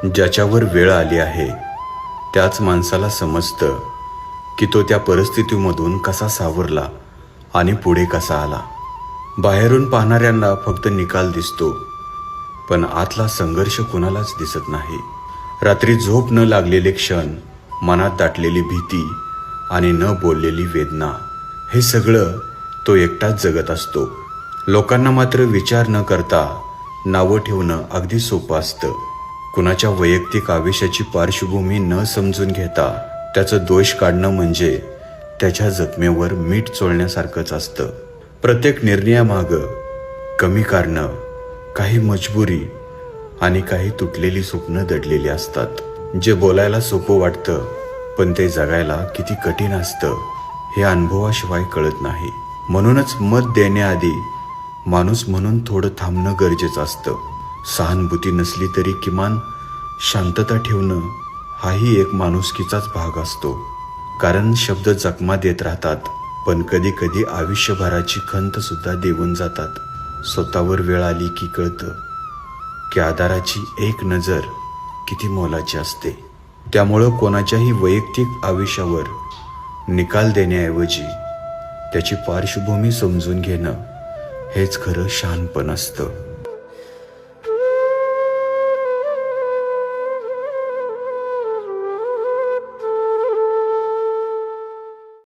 ज्याच्यावर वेळ आली आहे त्याच माणसाला समजतं की तो त्या परिस्थितीमधून कसा सावरला आणि पुढे कसा आला. बाहेरून पाहणाऱ्यांना फक्त निकाल दिसतो, पण आतला संघर्ष कुणालाच दिसत नाही. रात्री झोप न लागलेले क्षण, मनात दाटलेली भीती आणि न बोललेली वेदना, हे सगळं तो एकटाच जगत असतो. लोकांना मात्र विचार न करता नावं ठेवणं अगदी सोपं असतं. कुणाच्या वैयक्तिक आयुष्याची पार्श्वभूमी न समजून घेता त्याचा दोष काढणं म्हणजे त्याच्या जखमेवर मीठ चोळण्यासारखंच असतं. प्रत्येक निर्णयामागं कमी कारणं, काही मजबुरी आणि काही तुटलेली स्वप्न दडलेली असतात. जे बोलायला सोपं वाटतं, पण ते जगायला किती कठीण असतं हे अनुभवाशिवाय कळत नाही. म्हणूनच मत देण्याआधी माणूस म्हणून थोडं थांबणं गरजेचं असतं. सहानुभूती नसली तरी किमान शांतता ठेवणं हाही एक माणुसकीचाच भाग असतो. कारण शब्द जखमा देत राहतात, पण कधी कधी आयुष्यभराची खंत सुद्धा देऊन जातात. स्वतःवर वेळ आली की कळतं की आधाराची एक नजर किती मोलाची असते. त्यामुळं कोणाच्याही वैयक्तिक आयुष्यावर निकाल देण्याऐवजी त्याची पार्श्वभूमी समजून घेणं हेच खरं शहाणपण असतं.